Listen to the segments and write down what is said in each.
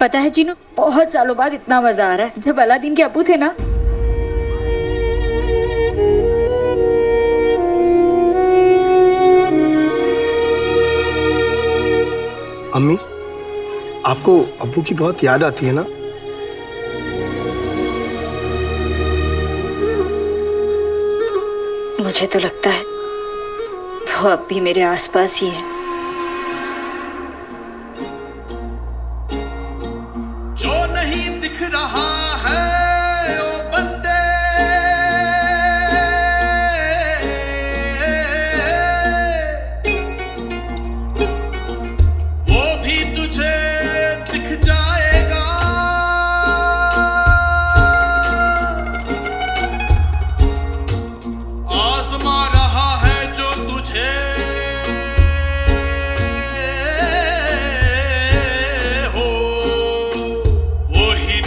पता है जीनू, बहुत सालों बाद इतना मजा आ रहा है। जब अलादीन के अब्बू थे ना, अम्मी, आपको अब्बू की बहुत याद आती है ना? मुझे तो लगता है वो अब भी मेरे आसपास ही है। जो नहीं दिख रहा है ओ बंदे, वो भी तुझे दिख जाएगा। आजमा रहा है जो तुझे,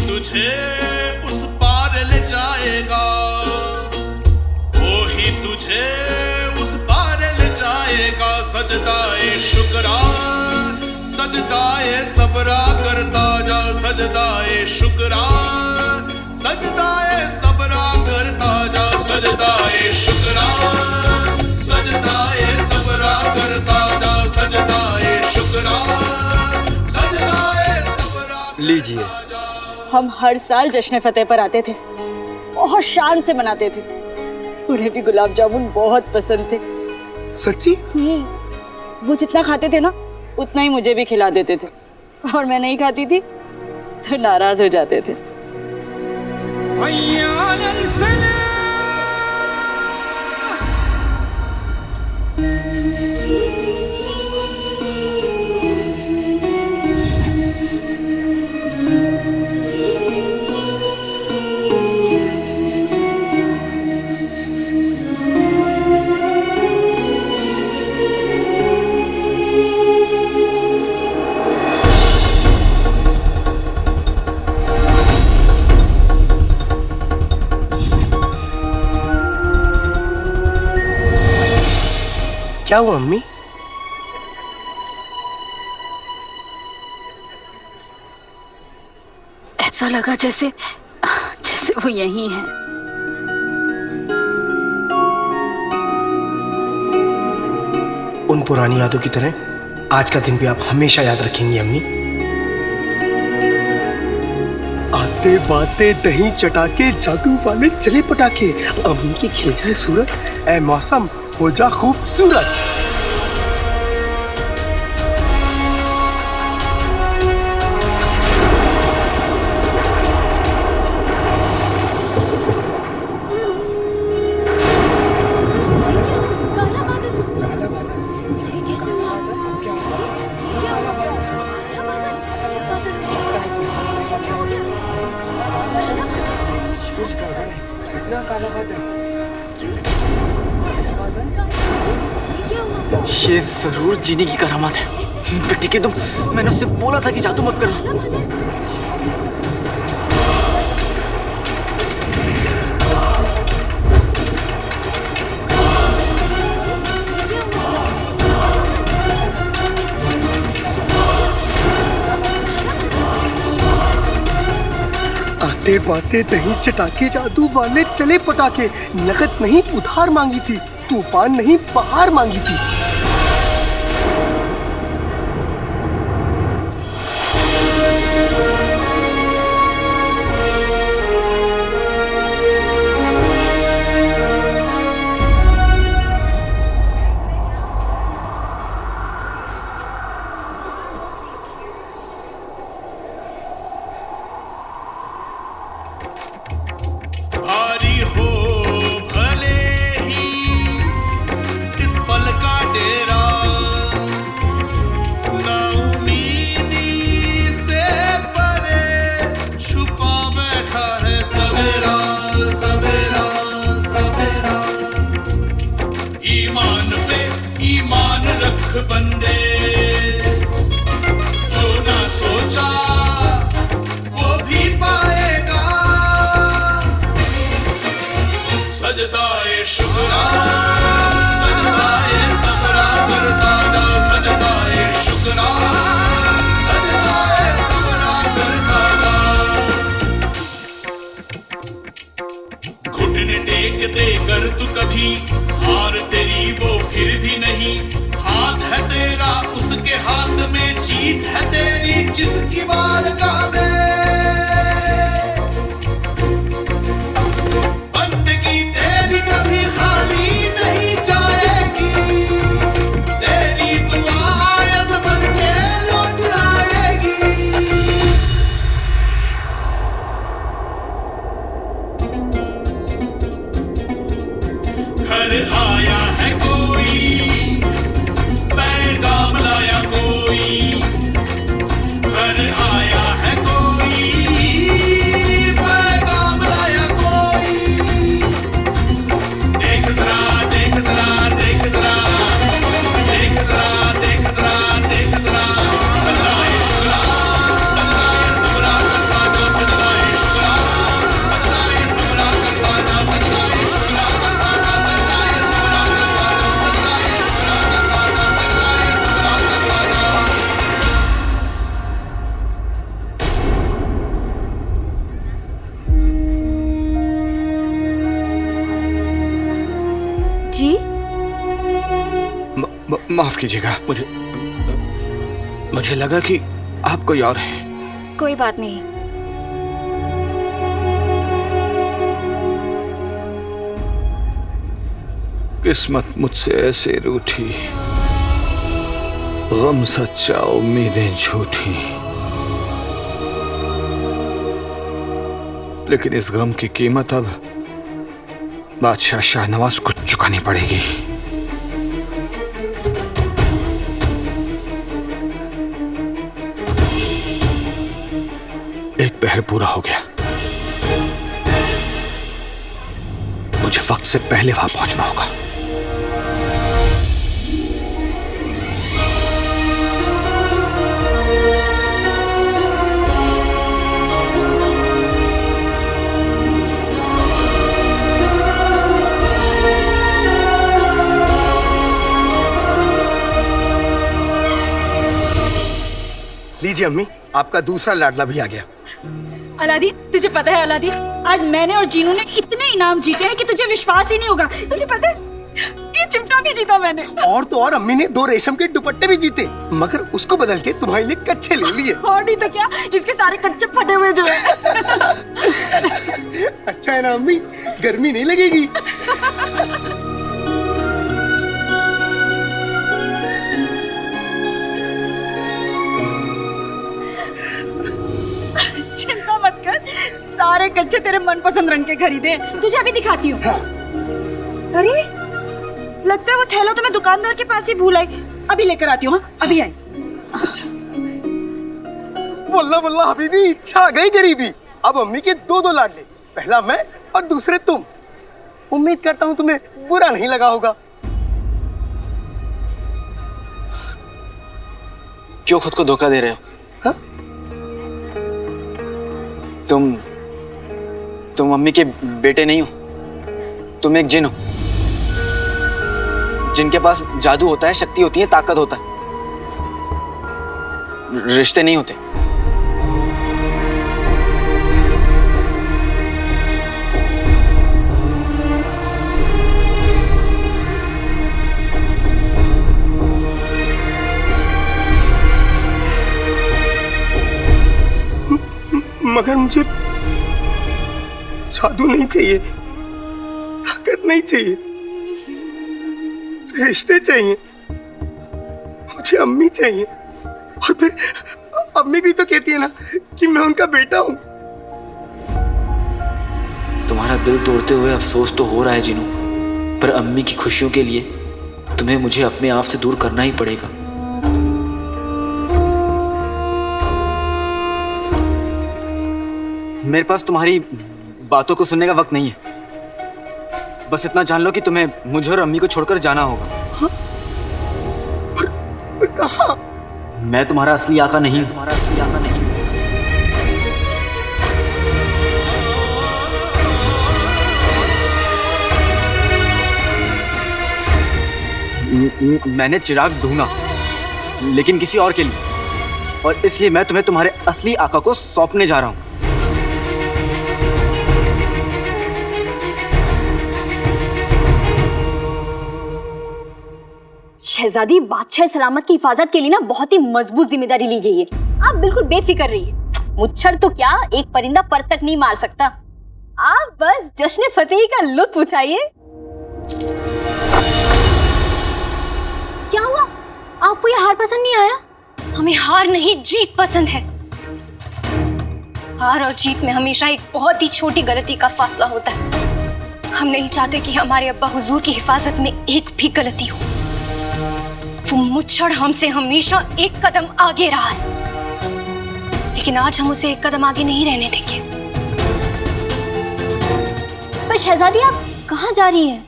तुझे उस पार ले जाएगा। वो ही तुझे उस पार ले जाएगा। सजदाए शुक्रा, सजदाए सबरा करता जा। सजदाए शुक्रा, सजदाए सबरा करता जा। सजदाए शुक्रा, सजदाए सबरा करता जा। सजदाए शुक्रा, सजदाए सबरा। लीजिए। हम हर साल जश्न फतेह पर आते थे, बहुत शान से मनाते थे। उन्हें भी गुलाब जामुन बहुत पसंद थे। सच्ची? वो जितना खाते थे ना, उतना ही मुझे भी खिला देते थे, और मैं नहीं खाती थी तो नाराज हो जाते थे। क्या हुआ अम्मी? ऐसा लगा जैसे वो यहीं है। उन पुरानी यादों की तरह आज का दिन भी आप हमेशा याद रखेंगी अम्मी। आते बाते दही चटाके, जादू वाले चले पटाखे। अम्मी की खिल जाए सूरत, ऐ मौसम हो जा खूबसूरत। ये जरूर जीने की करामात है। बेटी के तुम, मैंने उससे बोला था कि जादू मत करना। आते बाते दही चटाके, जादू वाले चले पटाखे। नकद नहीं उधार मांगी थी, तूफान नहीं बहार मांगी थी। भारी हो भले ही इस पल का डेरा, नाउमीदी से परे छुपा बैठा है सवेरा सवेरा सवेरा। ईमान पे ईमान रख बंदे, जो ना सोचा वो भी पाएगा। सजदाए शुक्रा, सजदाए सबरा करता जा। सजदाए शुक्रा, सजदाए सबरा करता अगर तू कभी हार तेरी वो फिर भी नहीं, हाथ है तेरा उसके हाथ में, जीत है तेरी जिसकी बारगाह में। बंदगी तेरी कभी खाली नहीं जाएगी, तेरी दुआ आयत बन के लौट आएगी। घर आया है कोई, पैगाम लाया कोई, घर आया है कोई, पैगाम लाया कोई। देख जरा देख जरा देख जरा देख जरा देख जरा देख जरा, सदाए शुक्रा सदाए सबरा करवाना, सदाए शुक्रा सदाए सबरा करवाना, सदाए शुक्रा करवाना, सदाए सबरा करवाना, सदाए शुक्रा करवाना, सदाए सबरा करवाना। जी माफ कीजिएगा, मुझे लगा कि आप कोई और है। कोई बात नहीं। किस्मत मुझसे ऐसे रूठी, गम सच्चा उम्मीदें झूठी, लेकिन इस गम की कीमत अब बादशाह शाहनवाज को चुकानी पड़ेगी। एक पहर पूरा हो गया, मुझे वक्त से पहले वहां पहुंचना होगा। लीजिए अम्मी, आपका दूसरा लाडला भी आ गया। अलादीन, तुझे पता है अलादीन, आज मैंने और जीनू ने इतने इनाम जीते हैं कि तुझे विश्वास ही नहीं होगा। तुझे पता है ये चिमटा भी जीता मैंने। और तो और अम्मी ने 2 रेशम के दुपट्टे भी जीते, मगर उसको बदल के तुम्हारे लिए कच्चे ले लिए। और नहीं तो क्या, इसके सारे कच्चे फटे हुए जो है। अच्छा है ना अम्मी, गर्मी नहीं लगेगी। चिंता मत कर, सारे कच्चे तेरे मनपसंद रंग के खरीदे। तुझे अभी दिखाती हूँ। अरे लगता है वो थैला तो मैं दुकानदार के पास ही भूल आई। अभी लेकर आती हूँ। हाँ, अभी आई। वल्ला वल्ला हबीबी, इच्छा आ गई गरीबी। अब अम्मी के 2 लाडले, पहला मैं और दूसरे तुम। उम्मीद करता हूँ तुम्हें बुरा नहीं लगा होगा। क्यों खुद को धोखा दे रहे हो? हाँ? तुम मम्मी के बेटे नहीं हो, तुम एक जिन हो, जिनके पास जादू होता है, शक्ति होती है, ताकत होता है, रिश्ते नहीं होते। मगर मुझे जादू नहीं चाहिए, ताकत नहीं चाहिए, रिश्ते चाहिए। मुझे अम्मी चाहिए। और फिर अम्मी भी तो कहती है ना कि मैं उनका बेटा हूँ। तुम्हारा दिल तोड़ते हुए अफसोस तो हो रहा है जिनू, पर अम्मी की खुशियों के लिए तुम्हें मुझे अपने आप से दूर करना ही पड़ेगा। मेरे पास तुम्हारी बातों को सुनने का वक्त नहीं है। बस इतना जान लो कि तुम्हें मुझे और अम्मी को छोड़कर जाना होगा। हाँ? और कहाँ? मैं तुम्हारा असली आका नहीं, तुम्हारा असली आका नहीं। मैंने चिराग ढूंढा, लेकिन किसी और के लिए, और इसलिए मैं तुम्हें तुम्हारे असली आका को सौंपने जा रहा हूं। शहजादी, बादशाह सलामत की हिफाजत के लिए ना बहुत ही मजबूत जिम्मेदारी ली गई है। आप बिल्कुल बेफिक्र रहिए। मुच्छर तो क्या, एक परिंदा पर तक नहीं मार सकता। आप बस जश्न फतेही का लुत्फ उठाइए। क्या हुआ? आपको ये हार पसंद नहीं आया? हमें हार नहीं, जीत पसंद है। हार और जीत में हमेशा एक बहुत ही छोटी गलती का फासला होता है। हम नहीं चाहते कि हमारे अब्बा हुजूर की हिफाजत में एक भी गलती हो। वो मुच्छर हमसे हमेशा एक कदम आगे रहा है, लेकिन आज हम उसे एक कदम आगे नहीं रहने देंगे। पर शहजादी, आप कहाँ जा रही हैं?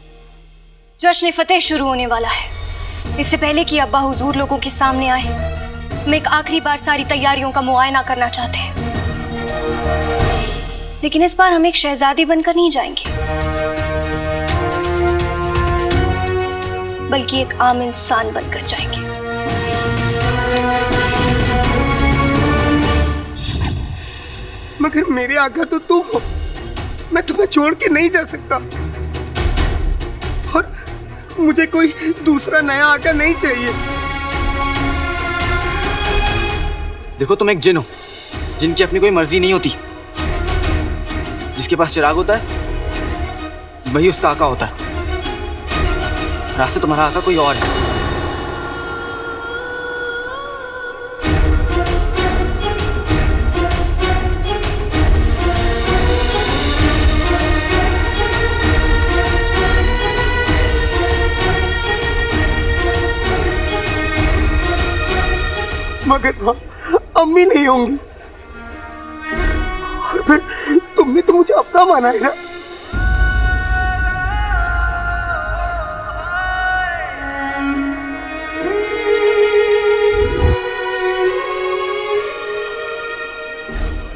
जश्न फतेह शुरू होने वाला है। इससे पहले कि अब्बा हुजूर लोगों के सामने आए, हम एक आखिरी बार सारी तैयारियों का मुआयना करना चाहते हैं। लेकिन इस बार हम एक शहजादी बनकर नहीं जाएंगे, बल्कि एक आम इंसान बनकर जाएंगे। मगर मेरे आका तो तुम हो, मैं तुम्हें छोड़ के नहीं जा सकता। और मुझे कोई दूसरा नया आका नहीं चाहिए। देखो, तुम एक जिन हो, जिनकी अपनी कोई मर्जी नहीं होती। जिसके पास चिराग होता है वही उसका आका होता है। रास्ते तुम्हारा आका कोई और है। मगर वहां अम्मी नहीं होंगी, और फिर तुमने तो मुझे अपना माना है ना।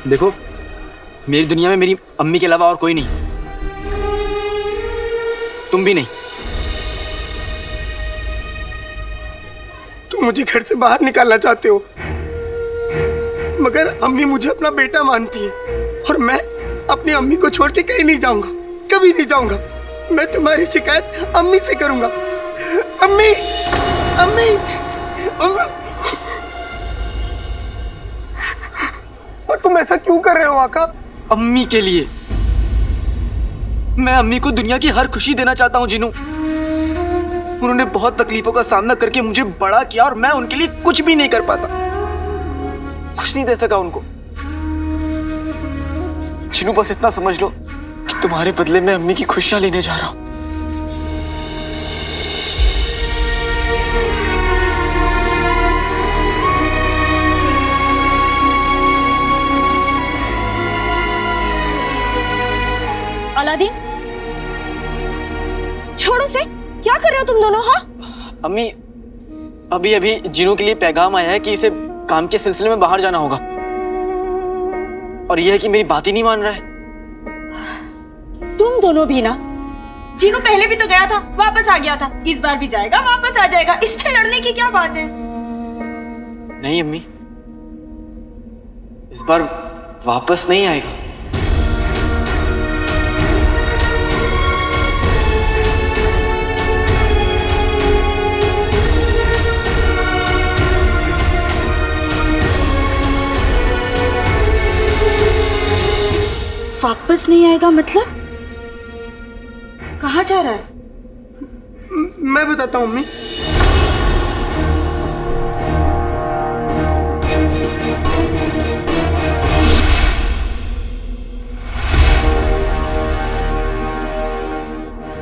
देखो, मेरी दुनिया में मेरी अम्मी के अलावा और कोई नहीं, तुम भी नहीं। तुम मुझे घर से बाहर निकालना चाहते हो, मगर अम्मी मुझे अपना बेटा मानती है, और मैं अपनी अम्मी को छोड़ के कहीं नहीं जाऊंगा, कभी नहीं जाऊंगा। मैं तुम्हारी शिकायत अम्मी से करूंगा। अम्मी, अम्मी, अम्मी। पर तुम ऐसा क्यों कर रहे हो आका? अम्मी के लिए। मैं अम्मी को दुनिया की हर खुशी देना चाहता हूँ जिनू। उन्होंने बहुत तकलीफों का सामना करके मुझे बड़ा किया, और मैं उनके लिए कुछ भी नहीं कर पाता, कुछ नहीं दे सका उनको। जिनू, बस इतना समझ लो कि तुम्हारे बदले में अम्मी की खुशियां लेने जा रहा हूं। अलादीन, छोड़ो से, क्या कर रहे हो तुम दोनों? हाँ अम्मी, अभी अभी जिनू के लिए पैगाम आया है कि इसे काम के सिलसिले में बाहर जाना होगा, और यह है कि मेरी बात ही नहीं मान रहा है। तुम दोनों भी ना। जीनू पहले भी तो गया था, वापस आ गया था, इस बार भी जाएगा, वापस आ जाएगा। इसमें लड़ने की क्या बात है? नहीं अम्मी, इस बार वापस नहीं आएगा। वापस नहीं आएगा मतलब? कहाँ जा रहा है? मैं बताता हूँ अम्मी।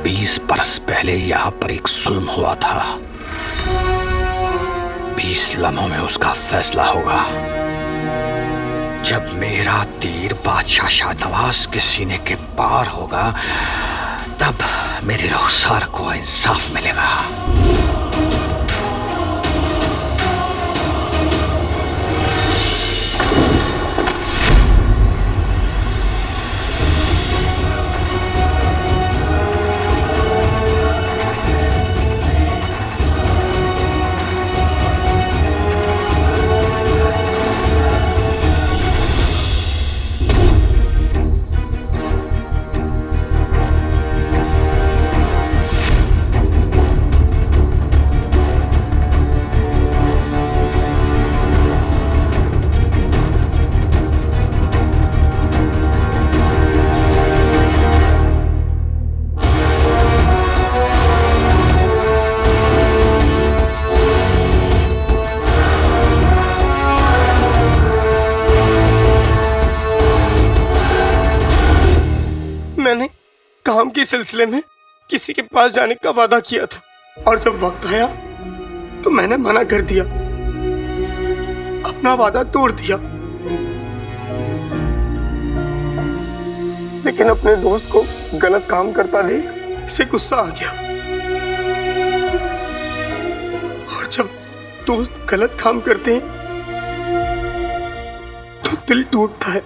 बीस बरस पहले यहाँ पर एक जुल्म हुआ था। 20 लम्हों में उसका फैसला होगा। जब मेरा तीर बादशाह शाहनवाज के सीने के पार होगा, तब मेरे रुखसार को इंसाफ मिलेगा। के सिलसिले में किसी के पास जाने का वादा किया था, और जब वक्त आया तो मैंने मना कर दिया, अपना वादा तोड़ दिया। लेकिन अपने दोस्त को गलत काम करता देख इसे गुस्सा आ गया, और जब दोस्त गलत काम करते हैं तो दिल टूटता है।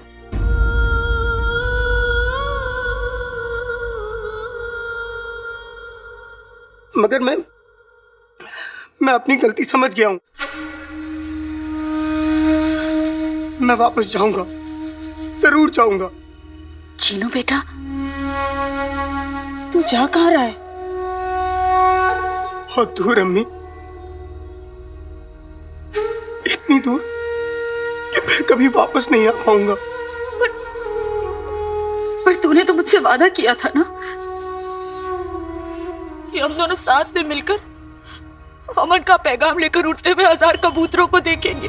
मगर मैं अपनी गलती समझ गया हूं। मैं वापस जाऊंगा, जरूर जाऊंगा। चीनू बेटा, तू जा कहाँ रहा है? बहुत दूर अम्मी, इतनी दूर कि फिर कभी वापस नहीं आ पाऊंगा। पर तूने तो मुझसे वादा किया था ना कि हम दोनों साथ में मिलकर अमन का पैगाम लेकर उड़ते हुए 1000 कबूतरों को देखेंगे।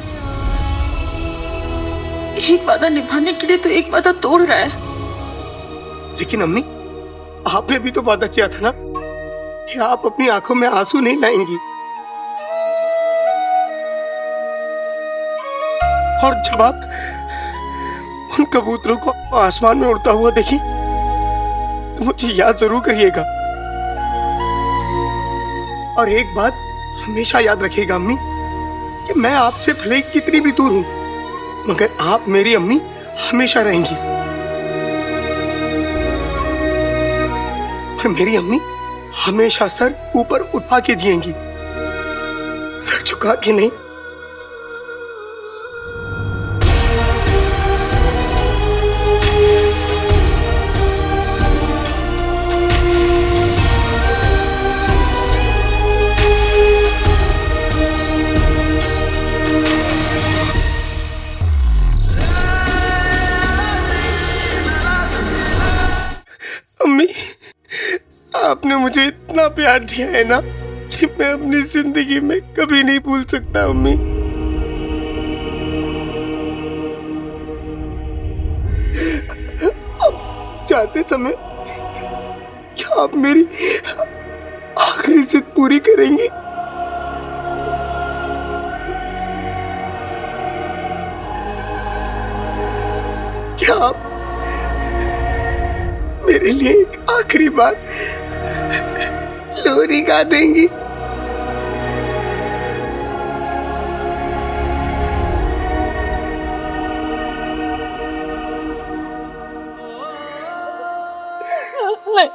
एक वादा निभाने के लिए तो एक वादा तोड़ रहा है। लेकिन अम्मी, आपने भी तो वादा किया था ना कि आप अपनी आंखों में आंसू नहीं लाएंगी। और जब आप उन कबूतरों को आसमान में उड़ता हुआ देखी तो मुझे याद जरूर करिएगा। और एक बात हमेशा याद रखिएगा अम्मी, कि मैं आपसे भले ही कितनी भी दूर हूं, मगर आप मेरी अम्मी हमेशा रहेंगी। और मेरी अम्मी हमेशा सर ऊपर उठा के जिएंगी, सर झुका के नहीं। अम्मी, आपने मुझे इतना प्यार दिया है ना कि मैं अपनी जिंदगी में कभी नहीं भूल सकता। अम्मी, अब जाते समय क्या आप मेरी आखिरी जिद पूरी करेंगी? क्या आप मेरे लिए एक आखिरी बार लोरी गा देंगी? मैं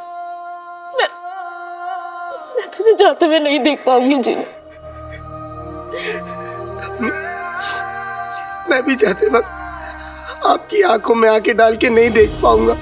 तुझे जाते हुए नहीं देख पाऊंगी जी। मैं भी जाते वक्त आपकी आंखों में आंखें डाल के नहीं देख पाऊंगा।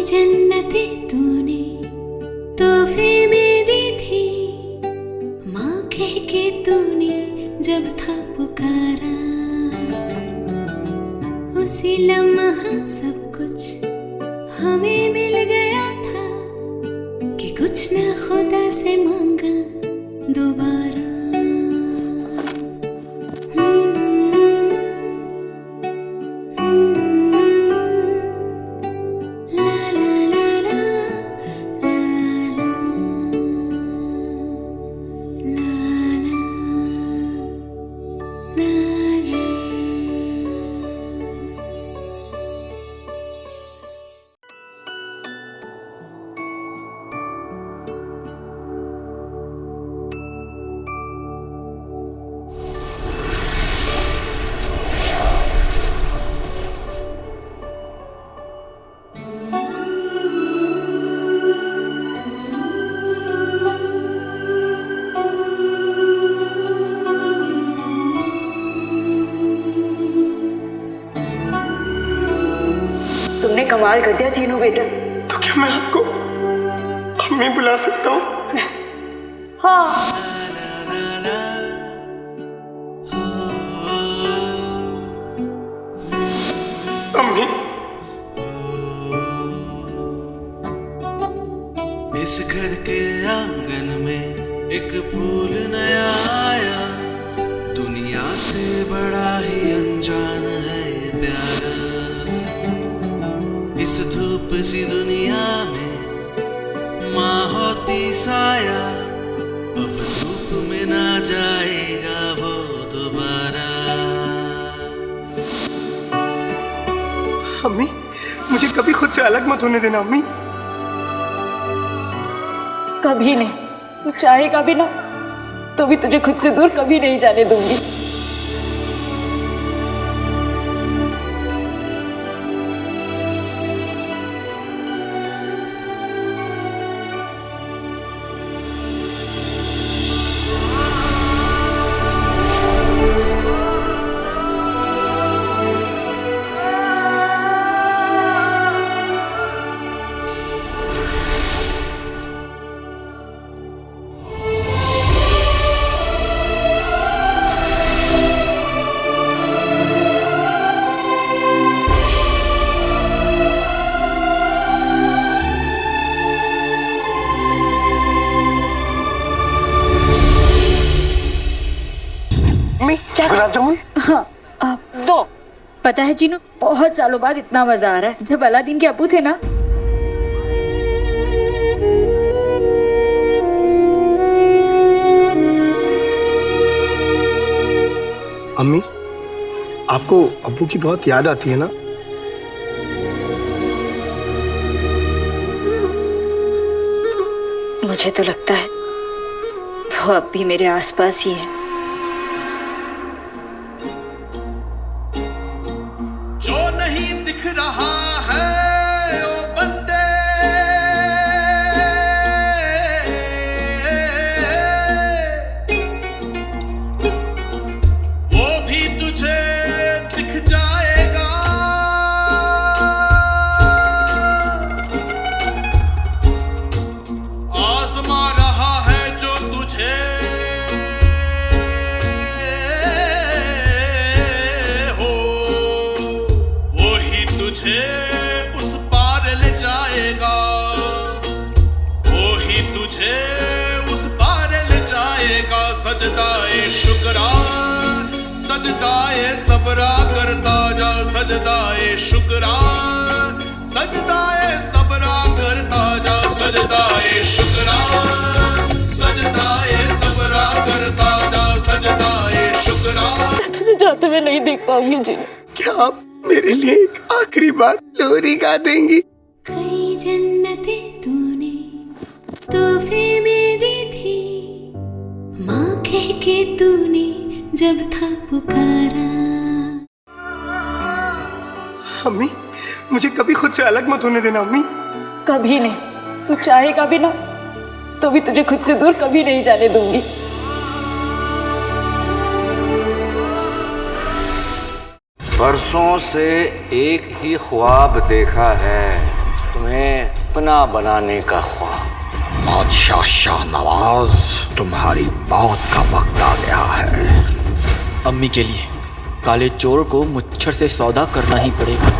जन्नतें तूने तोहफे में दी थी, माँ कह के तूने जब था पुकारा, उसी लम्हा सब कुछ हमें मिल गया था कि कुछ ना खुदा से मांगा दोबारा। तुमने कमाल कर दिया चीनू बेटा। तो क्या मैं आपको अम्मी बुला सकता हूँ? हाँ। अम्मी, इस घर के आंगन में एक फूल नया आया, दुनिया से बड़ा ही अनजान है ये प्यारा। इस धूप सी दुनिया में माँ होती साया, अब धूप में ना जाएगा वो दोबारा। अम्मी, मुझे कभी खुद से अलग मत होने देना अम्मी। कभी नहीं, तू चाहेगा भी ना तो भी तुझे खुद से दूर कभी नहीं जाने दूंगी। गुलाब जामुन? हाँ, दो। पता है जीनू, बहुत सालों बाद इतना मजा आ रहा है। जब अलादीन के अब्बू थे ना, अम्मी, आपको अब्बू की बहुत याद आती है ना? मुझे तो लगता है वो अब भी मेरे आसपास ही है। जो नहीं दिख रहा है ओ बंदे, वो भी तुझे दिख जाएगा। आजमा रहा है जो तुझे तुझे उस पार ले जाएगा, वो ही तुझे उस पार ले जाएगा। सजदाए शुक्रा, सजदाए सबरा करता जा, सजदाए शुक्रा, सजदाए सबरा करता जा, सजदाए शुक्रा, सजदाए सबरा करता जा, सजदाए शुक्रा। तुझे जाते हुए नहीं देख पाऊंगी जीनू। क्या आप मेरे लिए एक आखिरी बार लोरी गा देंगी? कई जन्नतें तूने तोहफे में दी थी, माँ कह के तूने जब था पुकारा। अम्मी, मुझे कभी खुद से अलग मत होने देना अम्मी। कभी नहीं, तू चाहेगा भी ना तो भी तुझे खुद से दूर कभी नहीं जाने दूंगी। बरसों से एक ही ख्वाब देखा है, तुम्हें अपना बनाने का ख्वाब। बादशाह शाहनवाज, तुम्हारी मौत का वक्त आ गया है। अम्मी के लिए काले चोर को मुच्छर से सौदा करना ही पड़ेगा।